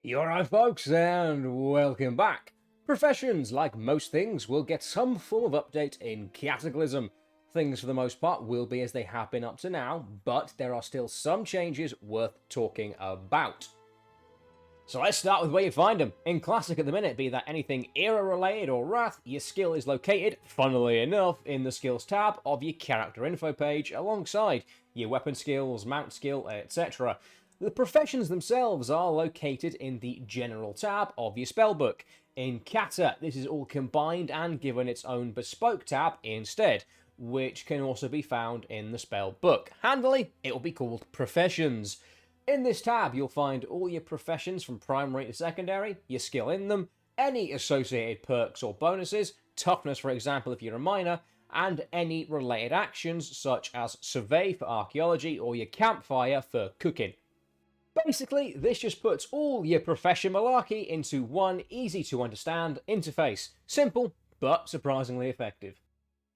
You're right, folks, and welcome back. Professions, like most things, will get some form of update in Cataclysm. Things, for the most part, will be as they have been up to now, but there are still some changes worth talking about. So let's start with where you find them. In Classic at the minute, be that anything era-related or Wrath, your skill is located, funnily enough, in the Skills tab of your character info page, alongside your weapon skills, mount skill, etc. The professions themselves are located in the General tab of your spellbook. In Cata, this is all combined and given its own bespoke tab instead, which can also be found in the spellbook. Handily, it will be called Professions. In this tab, you'll find all your professions from primary to secondary, your skill in them, any associated perks or bonuses, toughness for example if you're a miner, and any related actions such as survey for archaeology or your campfire for cooking. Basically, this just puts all your profession malarkey into one easy to understand interface. Simple, but surprisingly effective.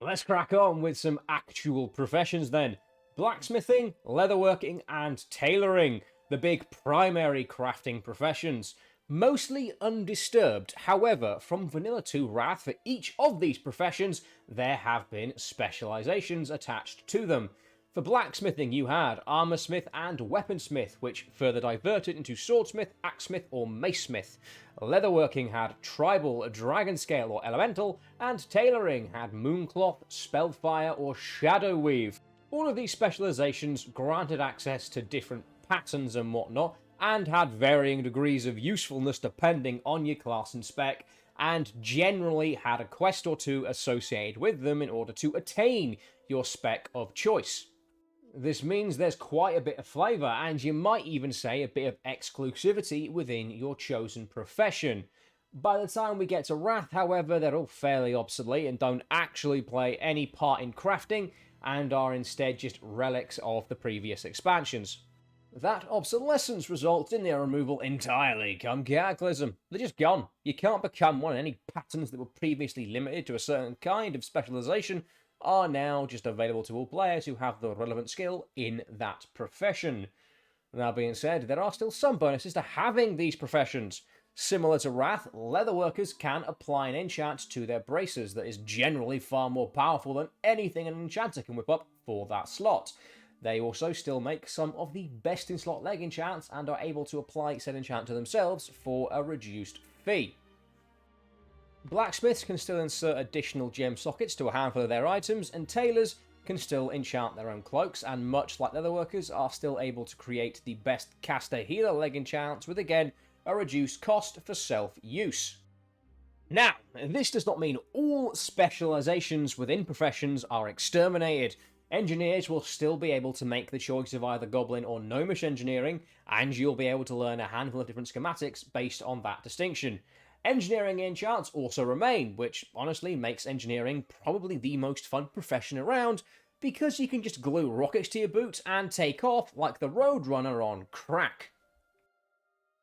Let's crack on with some actual professions then. Blacksmithing, leatherworking, and tailoring, the big primary crafting professions. Mostly undisturbed, however, from Vanilla 2 Wrath for each of these professions, there have been specializations attached to them. For blacksmithing you had armorsmith and weaponsmith, which further diverted into swordsmith, axesmith or macesmith. Leatherworking had tribal, dragon scale or elemental, and tailoring had mooncloth, spellfire or shadow weave. All of these specializations granted access to different patterns and whatnot, and had varying degrees of usefulness depending on your class and spec, and generally had a quest or two associated with them in order to attain your spec of choice. This means there's quite a bit of flavour, and you might even say a bit of exclusivity within your chosen profession. By the time we get to Wrath, however, they're all fairly obsolete and don't actually play any part in crafting, and are instead just relics of the previous expansions. That obsolescence results in their removal entirely come Cataclysm. They're just gone. You can't become one, and any patterns that were previously limited to a certain kind of specialisation are now just available to all players who have the relevant skill in that profession. That being said, there are still some bonuses to having these professions. Similar to Wrath, leatherworkers can apply an enchant to their braces that is generally far more powerful than anything an enchanter can whip up for that slot. They also still make some of the best in slot leg enchants and are able to apply said enchant to themselves for a reduced fee. Blacksmiths can still insert additional gem sockets to a handful of their items, and tailors can still enchant their own cloaks, and much like leatherworkers are still able to create the best caster healer leg enchants with again a reduced cost for self-use. Now, this does not mean all specializations within professions are exterminated. Engineers will still be able to make the choice of either goblin or gnomish engineering, and you'll be able to learn a handful of different schematics based on that distinction. Engineering enchants also remain, which honestly makes engineering probably the most fun profession around, because you can just glue rockets to your boots and take off like the Roadrunner on crack.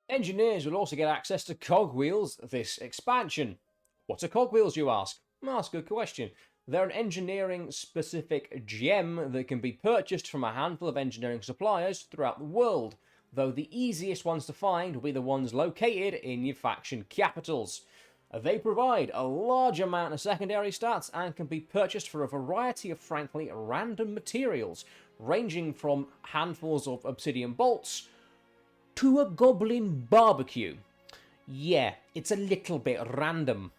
Engineers will also get access to cogwheels this expansion. What are cogwheels, you ask? Well, that's a good question. They're an engineering-specific gem that can be purchased from a handful of engineering suppliers throughout the world, though the easiest ones to find will be the ones located in your faction capitals. They provide a large amount of secondary stats and can be purchased for a variety of frankly random materials, ranging from handfuls of obsidian bolts to a goblin barbecue. Yeah, it's a little bit random.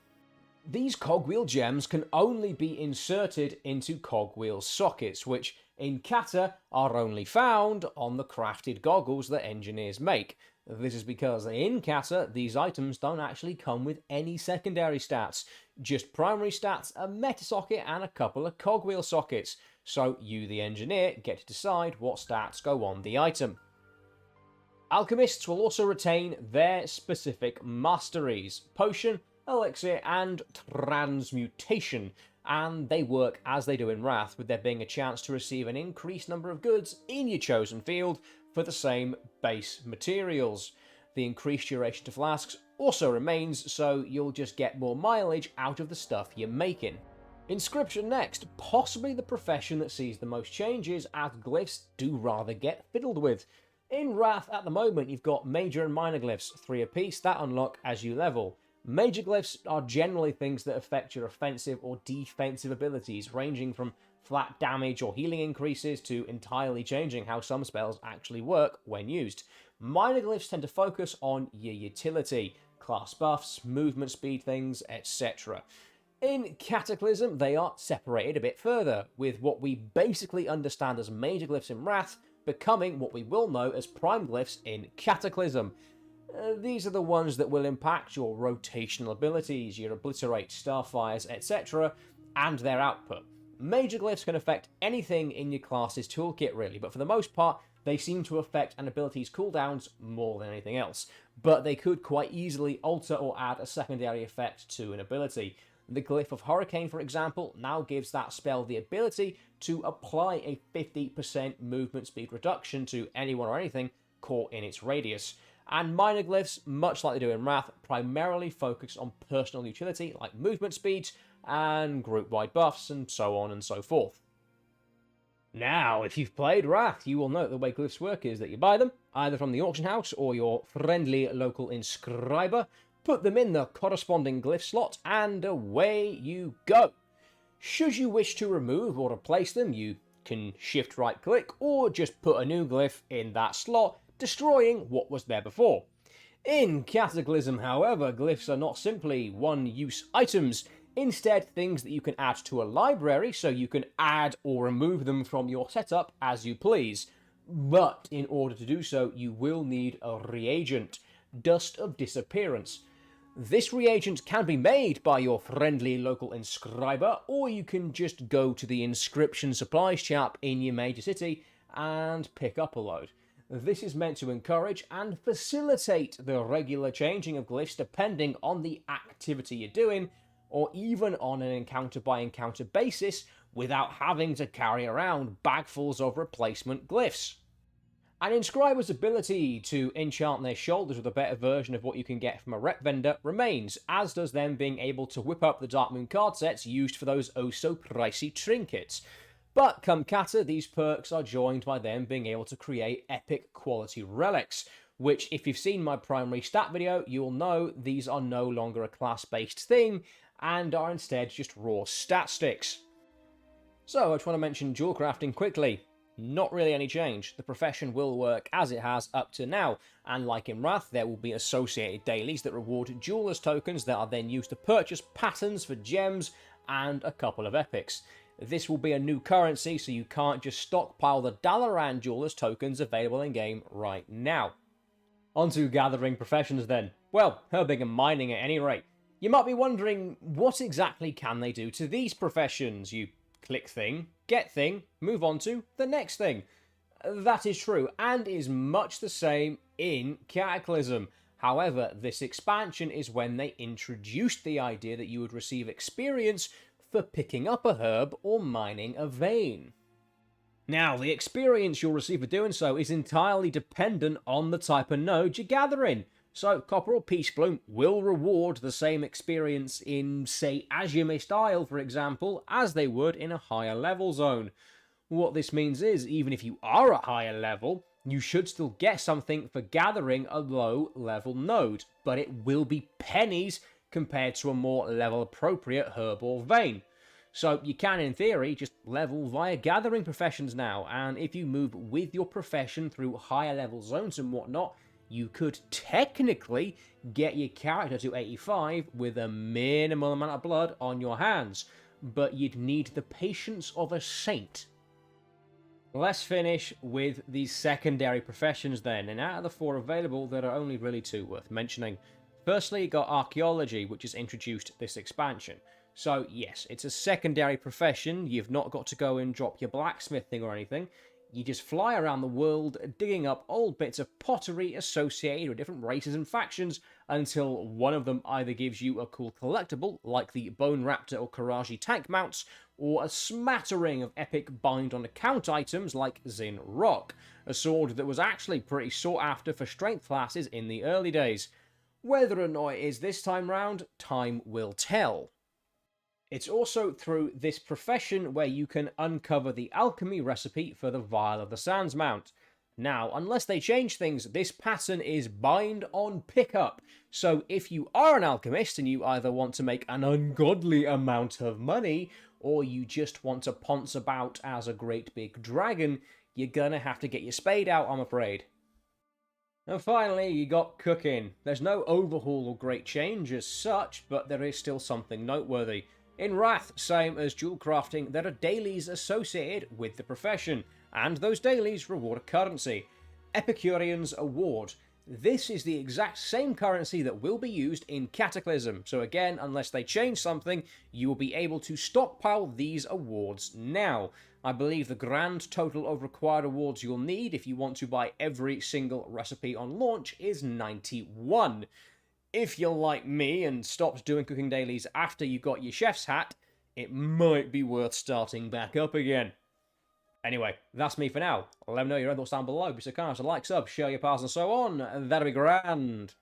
These cogwheel gems can only be inserted into cogwheel sockets, which in Cata are only found on the crafted goggles that engineers make. This is because in Cata, these items don't actually come with any secondary stats, just primary stats, a meta socket and a couple of cogwheel sockets, so you the engineer get to decide what stats go on the item. Alchemists will also retain their specific masteries, potion, elixir, and transmutation, and they work as they do in Wrath, with there being a chance to receive an increased number of goods in your chosen field for the same base materials. The increased duration to flasks also remains, so you'll just get more mileage out of the stuff you're making. Inscription next, possibly the profession that sees the most changes, as glyphs do rather get fiddled with. In Wrath at the moment, you've got major and minor glyphs, 3 apiece, that unlock as you level. Major glyphs are generally things that affect your offensive or defensive abilities, ranging from flat damage or healing increases to entirely changing how some spells actually work when used. Minor glyphs tend to focus on your utility, class buffs, movement speed things, etc. In Cataclysm, they are separated a bit further, with what we basically understand as major glyphs in Wrath becoming what we will know as prime glyphs in Cataclysm. These are the ones that will impact your rotational abilities, your obliterate, starfires, etc., and their output. Major glyphs can affect anything in your class's toolkit really, but for the most part, they seem to affect an ability's cooldowns more than anything else. But they could quite easily alter or add a secondary effect to an ability. The Glyph of Hurricane, for example, now gives that spell the ability to apply a 50% movement speed reduction to anyone or anything caught in its radius. And minor glyphs, much like they do in Wrath, primarily focus on personal utility like movement speeds and group-wide buffs and so on and so forth. Now, if you've played Wrath, you will know that the way glyphs work is that you buy them, either from the auction house or your friendly local inscriber, put them in the corresponding glyph slot, and away you go. Should you wish to remove or replace them, you can shift right click or just put a new glyph in that slot, destroying what was there before. In Cataclysm, however, glyphs are not simply one-use items, instead things that you can add to a library so you can add or remove them from your setup as you please. But in order to do so, you will need a reagent, Dust of Disappearance. This reagent can be made by your friendly local inscriber, or you can just go to the Inscription supplies shop in your major city and pick up a load. This is meant to encourage and facilitate the regular changing of glyphs depending on the activity you're doing, or even on an encounter-by-encounter basis without having to carry around bagfuls of replacement glyphs. An inscriber's ability to enchant their shoulders with a better version of what you can get from a rep vendor remains, as does them being able to whip up the Darkmoon card sets used for those oh-so-pricey trinkets. But come Cata, these perks are joined by them being able to create epic quality relics, which if you've seen my primary stat video, you'll know these are no longer a class-based thing, and are instead just raw stat sticks. So I just want to mention Jewelcrafting quickly. Not really any change. The profession will work as it has up to now, and like in Wrath, there will be associated dailies that reward jewelers tokens that are then used to purchase patterns for gems and a couple of epics. This will be a new currency, so you can't just stockpile the Dalaran jewelers tokens available in game right now. Onto gathering professions then. Well, herbing and mining at any rate. You might be wondering, what exactly can they do to these professions? You click thing, get thing, move on to the next thing. That is true, and is much the same in Cataclysm. However, this expansion is when they introduced the idea that you would receive experience for picking up a herb or mining a vein. Now, the experience you'll receive for doing so is entirely dependent on the type of node you're gathering. So, Copper or Peace Bloom will reward the same experience in, say, Azure Mist Isle, for example, as they would in a higher level zone. What this means is, even if you are a higher level, you should still get something for gathering a low level node, but it will be pennies compared to a more level appropriate herb or vein. So you can, in theory, just level via gathering professions now, and if you move with your profession through higher level zones and whatnot, you could technically get your character to 85 with a minimal amount of blood on your hands, but you'd need the patience of a saint. Let's finish with the secondary professions then, and out of the 4 available, there are only really 2 worth mentioning. Firstly, you got Archaeology, which has introduced this expansion. So yes, it's a secondary profession, you've not got to go and drop your blacksmithing or anything. You just fly around the world digging up old bits of pottery associated with different races and factions until one of them either gives you a cool collectible, like the Bone Raptor or Karaji tank mounts, or a smattering of epic bind-on-account items like Zin Rock, a sword that was actually pretty sought after for strength classes in the early days. Whether or not it is this time round, time will tell. It's also through this profession where you can uncover the alchemy recipe for the Vial of the Sands mount. Now, unless they change things, this pattern is bind on pickup. So if you are an alchemist and you either want to make an ungodly amount of money, or you just want to ponce about as a great big dragon, you're gonna have to get your spade out, I'm afraid. And finally, you got cooking. There's no overhaul or great change as such, but there is still something noteworthy. In Wrath, same as Jewelcrafting, there are dailies associated with the profession, and those dailies reward a currency. Epicurean's Award. This is the exact same currency that will be used in Cataclysm, so again, unless they change something, you will be able to stockpile these awards now. I believe the grand total of required awards you'll need if you want to buy every single recipe on launch is 91. If you're like me and stopped doing cooking dailies after you got your chef's hat, it might be worth starting back up again. Anyway, that's me for now. Let me know your own thoughts down below. Be so kind to like, sub, share your pals and so on. That'll be grand.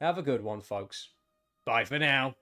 Have a good one, folks. Bye for now.